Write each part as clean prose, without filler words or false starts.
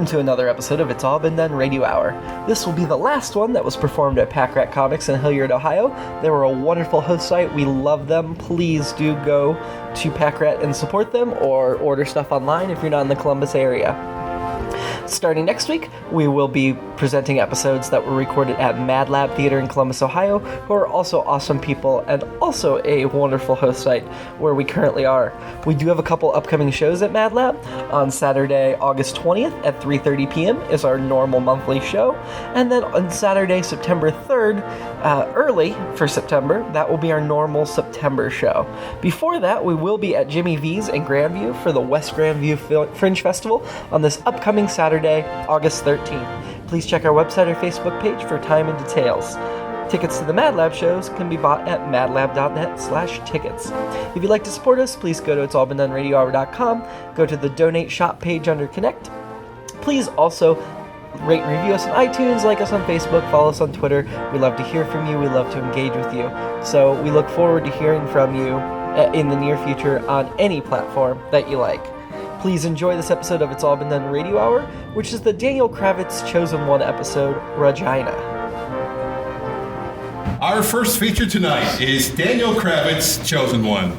Welcome to another episode of It's All Been Done Radio Hour. This will be the last one that was performed at Packrat Comics in Hilliard, Ohio. They were a wonderful host site. We love them. Please do go to Packrat and support them, or order stuff online if you're not in the Columbus area. Starting next week, we will be presenting episodes that were recorded at Mad Lab Theater in Columbus, Ohio, who are also awesome people and also a wonderful host site where we currently are. We do have a couple upcoming shows at Mad Lab. On Saturday, August 20th at 3:30 p.m. is our normal monthly show. And then on Saturday, September 3rd, early for September, that will be our normal September show. Before that, we will be at Jimmy V's in Grandview for the West Grandview Fringe Festival on this upcoming Saturday, August 13th. Please check our website or Facebook page for time and details. Tickets to the Mad Lab shows can be bought at madlab.net/tickets. If you'd like to support us, please go to itsallbeendoneradiohour.com, go to the donate shop page under Connect. Please also rate and review us on iTunes, like us on Facebook, follow us on Twitter. We love to hear from you. We love to engage with you. So we look forward to hearing from you in the near future on any platform that you like. Please enjoy this episode of It's All Been Done Radio Hour, which is the Daniel Kravitz Chosen One episode, Ragina. Our first feature tonight is Daniel Kravitz Chosen One.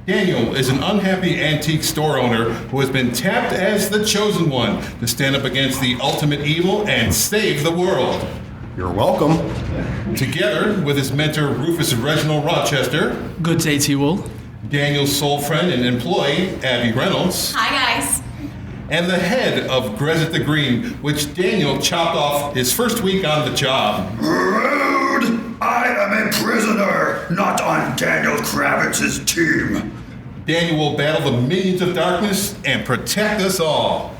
Daniel is an unhappy antique store owner who has been tapped as the Chosen One to stand up against the ultimate evil and save the world. You're welcome. Together with his mentor, Rufus and Reginald Rochester. Good day to you all. Daniel's sole friend and employee, Abby Reynolds. Hi, guys. And the head of Grezit the Green, which Daniel chopped off his first week on the job. Rude! I am a prisoner, not on Daniel Kravitz's team. Daniel will battle the minions of darkness and protect us all.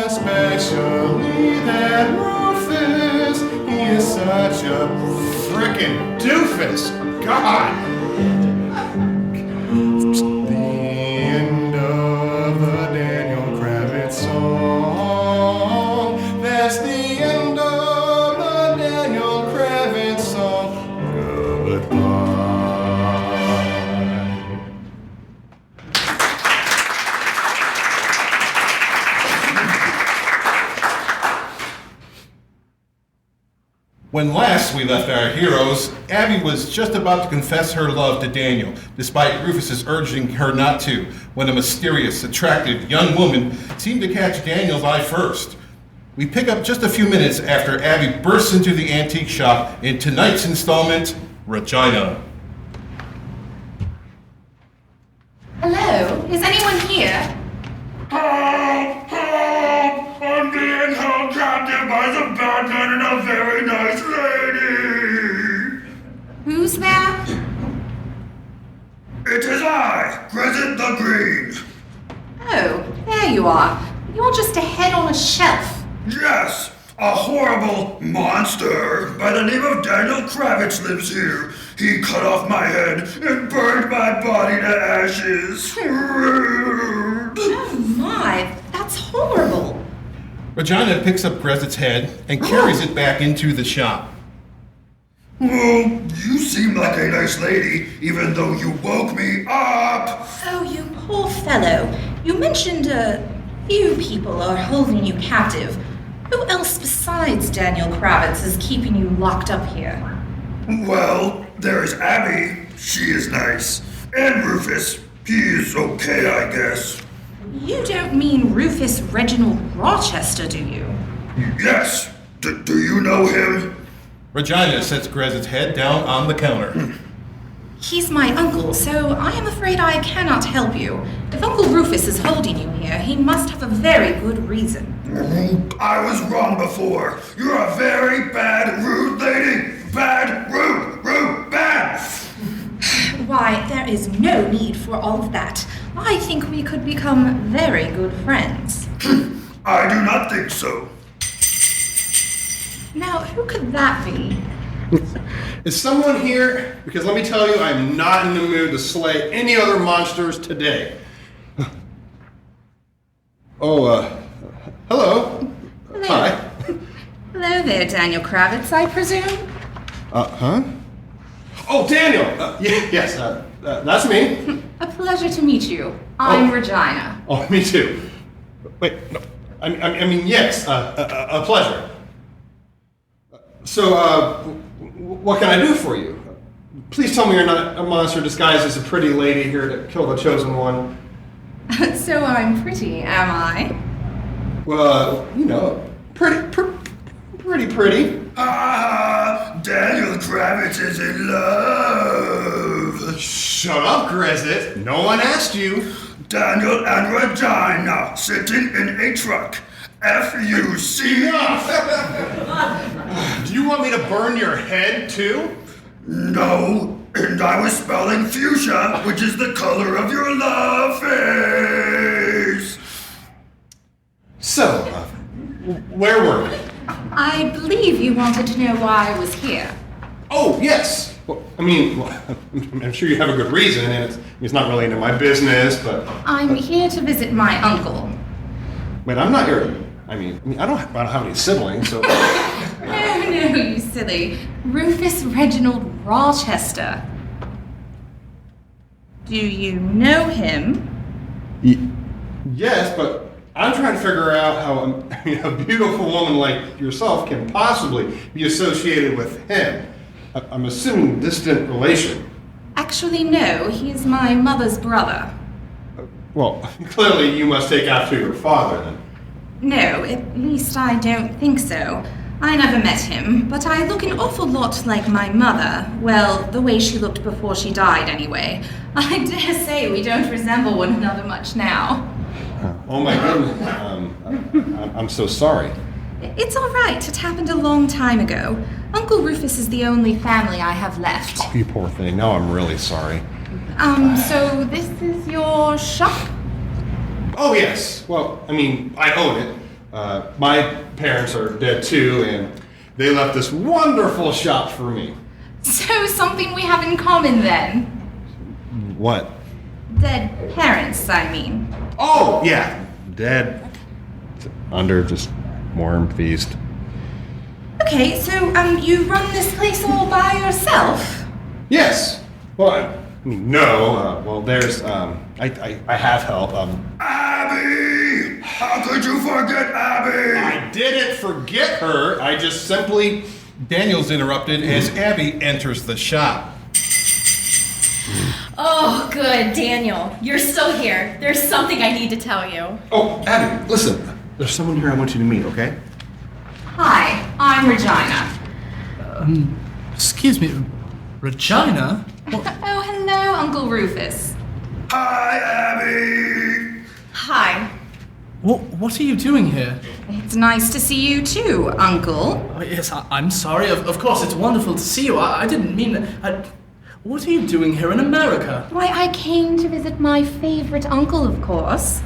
Especially that Rufus, he is such a frickin' doofus. God! The end of the Daniel Kravitz song. That's the end of the Daniel Kravitz song. Goodbye. When last we left our heroes, Abby was just about to confess her love to Daniel, despite Rufus's urging her not to, when a mysterious, attractive young woman seemed to catch Daniel's eye first. We pick up just a few minutes after Abby bursts into the antique shop in tonight's installment, Ragina. You're just a head on a shelf. Yes, a horrible monster by the name of Daniel Kravitz lives here. He cut off my head and burned my body to ashes. Oh my, that's horrible. Ragina picks up Grezit's head and carries it back into the shop. Well, you seem like a nice lady, even though you woke me up. Oh, you poor fellow. You mentioned a few people are holding you captive. Who else besides Daniel Kravitz is keeping you locked up here? Well, there's Abby. She is nice. And Rufus. He is okay, I guess. You don't mean Rufus Reginald Rochester, do you? Yes. Do you know him? Ragina sets Grezit's head down on the counter. He's my uncle, so I am afraid I cannot help you. If Uncle Rufus is holding you here, he must have a very good reason. I was wrong before. You're a very bad, rude lady. Bad, rude, bad. Why, there is no need for all of that. I think we could become very good friends. I do not think so. Now, who could that be? Is someone here? Because let me tell you, I'm not in the mood to slay any other monsters today. Hello. Hello. Hi. Hello there, Daniel Kravitz, I presume? Huh? Oh, Daniel! Yes, that's me. A pleasure to meet you. I'm Ragina. Oh, me too. Wait, no. I mean, yes, a pleasure. So, what can I do for you? Please tell me you're not a monster disguised as a pretty lady here to kill the chosen one. So I'm pretty, am I? Well, you know, pretty. Daniel Kravitz is in love. Shut up, Grezit. No one asked you. Daniel and Ragina sitting in a truck. F-U-C. Do you want me to burn your head, too? No, and I was spelling fuchsia, which is the color of your love face. So, where were we? I believe you wanted to know why I was here. Oh, yes. Well, I'm sure you have a good reason, and it's not really into my business, but... I'm here to visit my uncle. Wait, I'm not your... I don't have any siblings, so... No, you silly. Rufus Reginald Rochester. Do you know him? Yes, but I'm trying to figure out how a beautiful woman like yourself can possibly be associated with him. I'm assuming distant relation. Actually, no. He's my mother's brother. Well, clearly you must take after your father, then. No, at least I don't think so. I never met him, but I look an awful lot like my mother. Well, the way she looked before she died, anyway. I dare say we don't resemble one another much now. Oh my goodness. I'm so sorry. It's all right. It happened a long time ago. Uncle Rufus is the only family I have left. Oh, you poor thing. No, I'm really sorry. So this is your shop? Oh, yes. Well, I own it. My parents are dead too, and they left this wonderful shop for me. So something we have in common then? What? Dead parents, I mean. Oh, yeah. Dead. Under just warm feast. Okay, so you run this place all by yourself? Yes. Well, no. There's I have help. Abby! How could you forget Abby? I didn't forget her. I just simply... Daniel's interrupted as Abby enters the shop. Oh, good, Daniel. You're still here. There's something I need to tell you. Oh, Abby, listen. There's someone here I want you to meet, okay? Hi, I'm Ragina. Excuse me, Regina? Oh, hello, Uncle Rufus. Hi, Abby! Hi. What are you doing here? It's nice to see you too, Uncle. Oh, yes, I'm sorry. Of course, it's wonderful to see you. I didn't mean that. What are you doing here in America? Why, I came to visit my favorite uncle, of course.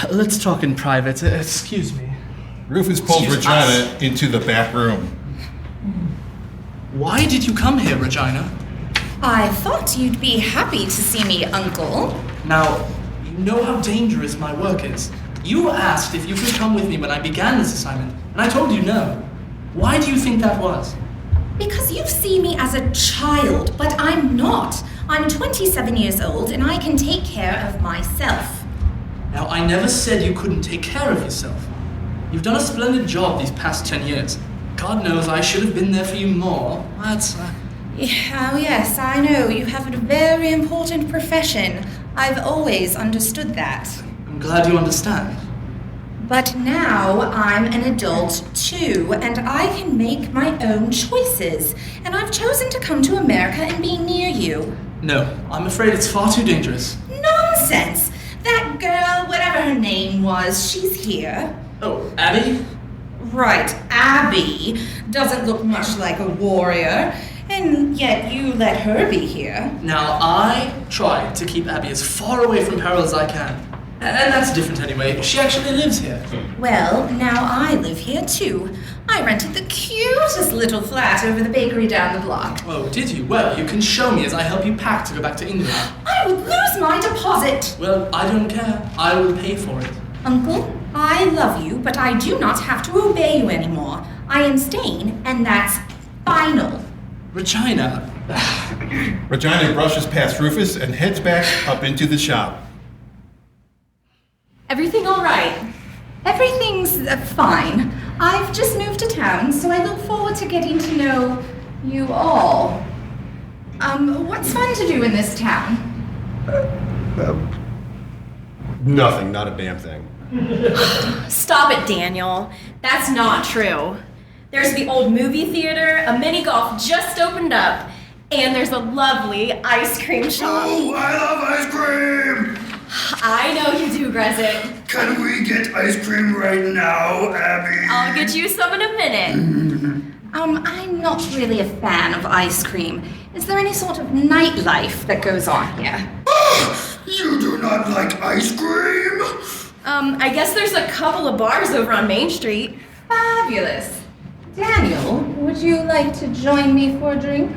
Let's talk in private. Excuse me. Rufus pulls Excuse Ragina us. into the back room. Why did you come here, Ragina? I thought you'd be happy to see me, Uncle. Now, you know how dangerous my work is. You asked if you could come with me when I began this assignment, and I told you no. Why do you think that was? Because you see me as a child, but I'm not. I'm 27 years old, and I can take care of myself. Now, I never said you couldn't take care of yourself. You've done a splendid job these past 10 years. God knows I should have been there for you more. That's... Oh, yes, I know. You have a very important profession. I've always understood that. I'm glad you understand. But now I'm an adult too, and I can make my own choices. And I've chosen to come to America and be near you. No, I'm afraid it's far too dangerous. Nonsense! That girl, whatever her name was, she's here. Oh, Abby? Right, Abby doesn't look much like a warrior, and yet you let her be here. Now, I try to keep Abby as far away from peril as I can. And that's different anyway. She actually lives here. Well, now I live here too. I rented the cutest little flat over the bakery down the block. Oh, did you? Well, you can show me as I help you pack to go back to England. I would lose my deposit. Well, I don't care. I will pay for it. Uncle, I love you, but I do not have to obey you anymore. I am staying, and that's final. Regina. Ragina brushes past Rufus and heads back up into the shop. Everything all right? Everything's fine. I've just moved to town, so I look forward to getting to know you all. What's fun to do in this town? Nothing, not a damn thing. Stop it, Daniel. That's not true. There's the old movie theater, a mini golf just opened up, and there's a lovely ice cream shop. Oh, I love ice cream! I know you do, Grezit. Can we get ice cream right now, Abby? I'll get you some in a minute. I'm not really a fan of ice cream. Is there any sort of nightlife that goes on here? You do not like ice cream? I guess there's a couple of bars over on Main Street. Fabulous. Daniel, would you like to join me for a drink?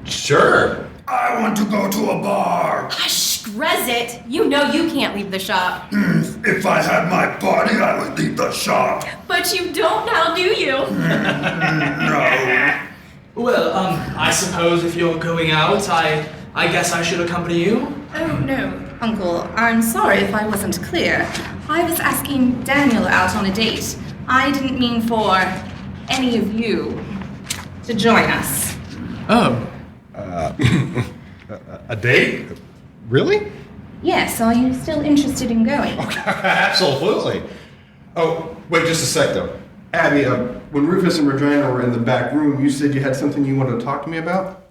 Sure. I want to go to a bar. Hush, Grezit. You know you can't leave the shop. If I had my body, I would leave the shop. But you don't now, do you? No. Well, I suppose if you're going out, I guess I should accompany you. Oh, no, Uncle. I'm sorry if I wasn't clear. I was asking Daniel out on a date. I didn't mean for any of you to join us. Oh. A date? Really? Yes, are you still interested in going? Absolutely. Oh, wait just a sec though. Abby, when Rufus and Ragina were in the back room, you said you had something you wanted to talk to me about?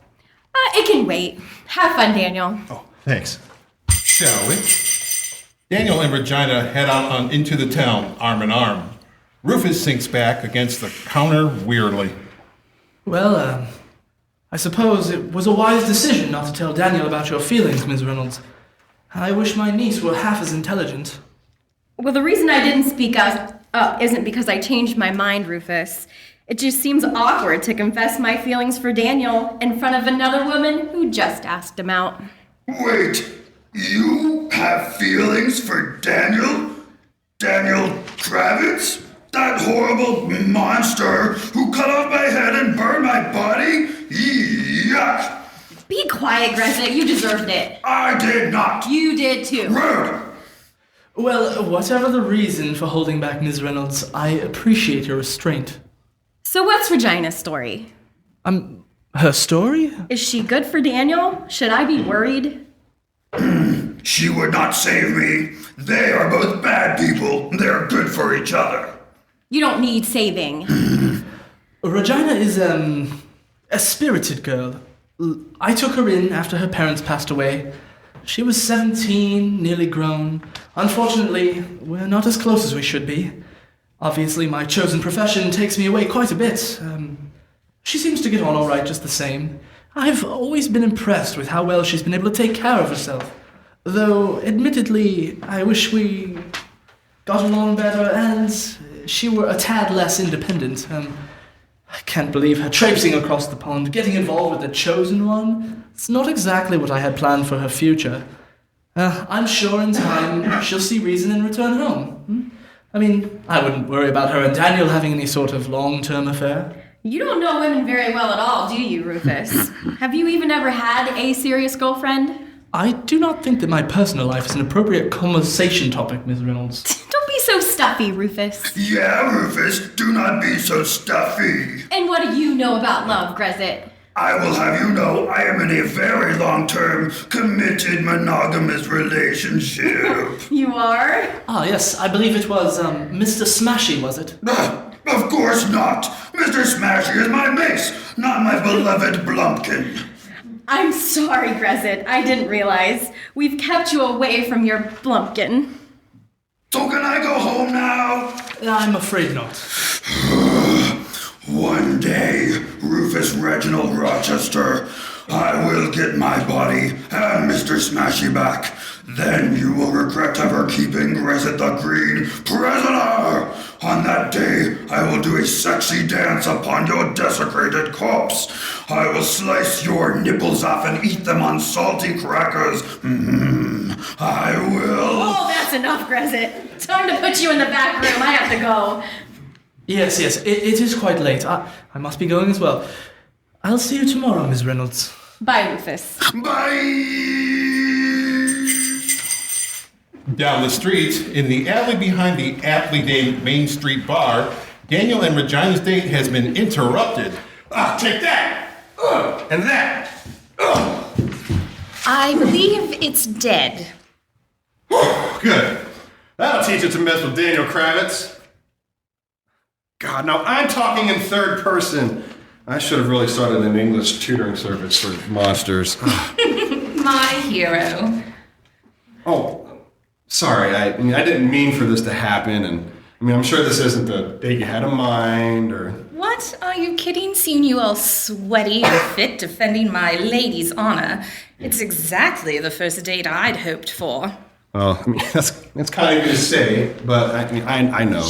It can wait. Have fun, Daniel. Oh, thanks. Shall we? Daniel and Ragina head out into the town, arm in arm. Rufus sinks back against the counter wearily. Well, I suppose it was a wise decision not to tell Daniel about your feelings, Ms. Reynolds. I wish my niece were half as intelligent. Well, the reason I didn't speak up isn't because I changed my mind, Rufus. It just seems awkward to confess my feelings for Daniel in front of another woman who just asked him out. Wait, you have feelings for Daniel? Daniel Kravitz? That horrible monster who cut off my head and burned my body? Yuck! Be quiet, Grezit. You deserved it. I did not! You did too. Rude! Well, whatever the reason for holding back Ms. Reynolds, I appreciate your restraint. So what's Regina's story? Her story? Is she good for Daniel? Should I be worried? She would not save me. They are both bad people. They're good for each other. You don't need saving. Ragina is, a spirited girl. I took her in after her parents passed away. She was 17, nearly grown. Unfortunately, we're not as close as we should be. Obviously, my chosen profession takes me away quite a bit. She seems to get on all right just the same. I've always been impressed with how well she's been able to take care of herself. Though, admittedly, I wish we got along better and she were a tad less independent. I can't believe her traipsing across the pond, getting involved with the Chosen One. It's not exactly what I had planned for her future. I'm sure in time she'll see reason and return home. I mean, I wouldn't worry about her and Daniel having any sort of long-term affair. You don't know women very well at all, do you, Rufus? Have you even ever had a serious girlfriend? I do not think that my personal life is an appropriate conversation topic, Ms. Reynolds. Don't be so stuffy, Rufus. Yeah, Rufus, do not be so stuffy. And what do you know about love, Grezit? I will have you know I am in a very long-term, committed, monogamous relationship. You are? Ah, yes, I believe it was, Mr. Smashy, was it? Of course not. Mr. Smashy is my mace, not my beloved Blumpkin. I'm sorry, Grezit. I didn't realize. We've kept you away from your Blumpkin. So can I go home now? I'm afraid not. One day, Rufus Reginald Rochester, I will get my body and Mr. Smashy back. Then you will regret ever keeping Grezit the Green prisoner. On that day, I will do a sexy dance upon your desecrated corpse. I will slice your nipples off and eat them on salty crackers. I will. Oh, that's enough, Grezit. Time to put you in the back room. I have to go. Yes, it is quite late. I must be going as well. I'll see you tomorrow, Ms. Reynolds. Bye, Rufus. Bye! Down the street, in the alley behind the aptly named Main Street Bar, Daniel and Regina's date has been interrupted. Take that! And that! I believe it's dead. Good. That'll teach it to mess with Daniel Kravitz. God, now I'm talking in third person. I should have really started an English tutoring service for monsters. My hero. Oh, sorry. I didn't mean for this to happen, and I'm sure this isn't the date you had in mind, or... What? Are you kidding? Seeing you all sweaty and fit defending my lady's honor. It's exactly the first date I'd hoped for. Well, that's kind of good to say, but I know.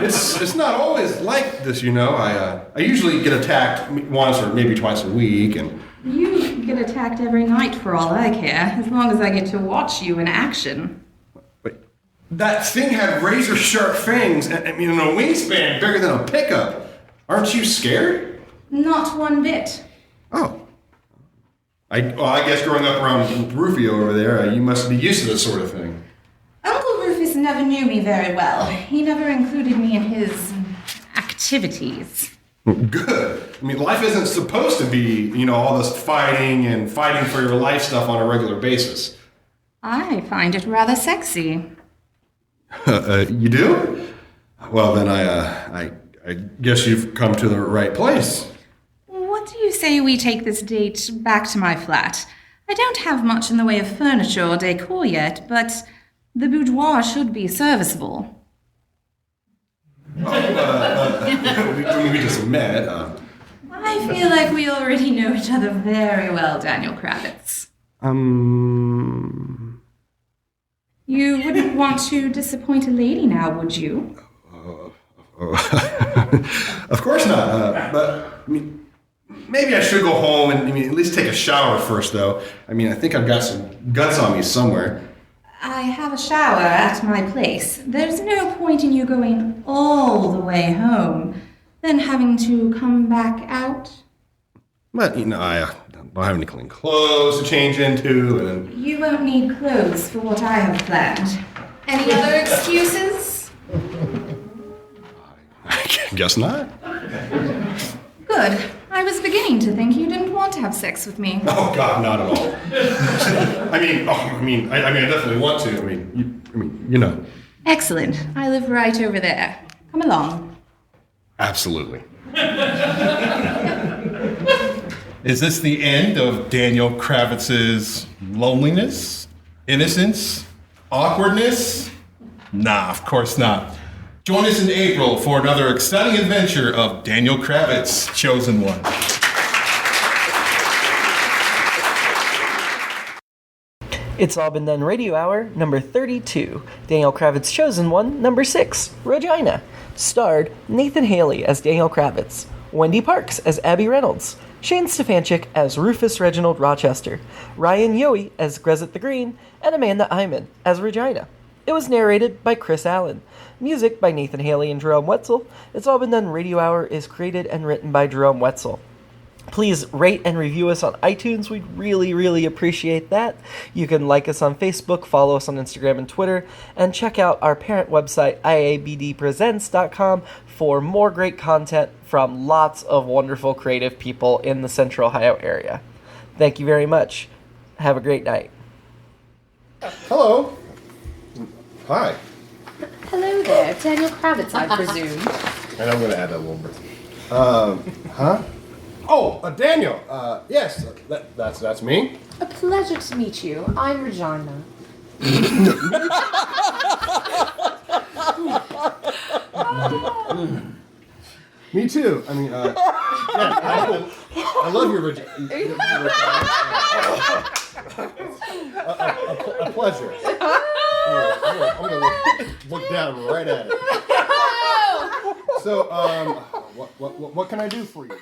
It's not always like this, you know. I usually get attacked once or maybe twice a week, and You get attacked every night for all I care, as long as I get to watch you in action. but that thing had razor sharp fangs and a wingspan bigger than a pickup. Aren't you scared? Not one bit. Oh. I guess growing up around Rufio over there, you must be used to this sort of thing. Uncle Rufus never knew me very well. He never included me in his activities. Good. Life isn't supposed to be, all this fighting for your life stuff on a regular basis. I find it rather sexy. You do? Well, then I guess you've come to the right place. What do you say we take this date back to my flat? I don't have much in the way of furniture or decor yet, but the boudoir should be serviceable. We just met. I feel like we already know each other very well, Daniel Kravitz. You wouldn't want to disappoint a lady now, would you? Of course not. But maybe I should go home and at least take a shower first, though. I think I've got some guts on me somewhere. I have a shower at my place. There's no point in you going all the way home, then having to come back out. But, I don't have any clean clothes to change into, and... You won't need clothes for what I have planned. Any other excuses? I guess not. Good. I was beginning to think you didn't want to have sex with me. Oh, God, not at all. I definitely want to. Excellent. I live right over there. Come along. Absolutely. Is this the end of Daniel Kravitz's loneliness, innocence, awkwardness? Nah, of course not. Join us in April for another exciting adventure of Daniel Kravitz, Chosen One. It's All Been Done Radio Hour, number 32. Daniel Kravitz's Chosen One, number 6. Ragina. Starred Nathan Haley as Daniel Kravitz. Wendy Parks as Abby Reynolds. Shane Stefanchik as Rufus Reginald Rochester. Ryan Yohe as Grezit the Green. And Amanda Iman as Ragina. It was narrated by Chris Allen. Music by Nathan Haley and Jerome Wetzel. It's All Been Done Radio Hour is created and written by Jerome Wetzel. Please rate and review us on iTunes. We'd really, really appreciate that. You can like us on Facebook, follow us on Instagram and Twitter, and check out our parent website, iabdpresents.com, for more great content from lots of wonderful creative people in the Central Ohio area. Thank you very much. Have a great night. Hello. Hi. Hello there, Daniel Kravitz, I presume. And I'm going to add that little bit. Huh? Oh, Daniel. Yes, that's me. A pleasure to meet you. I'm Ragina. Me too. I mean, yeah, I love your Regina. A pleasure. I'm gonna look down right at it. So, what can I do for you?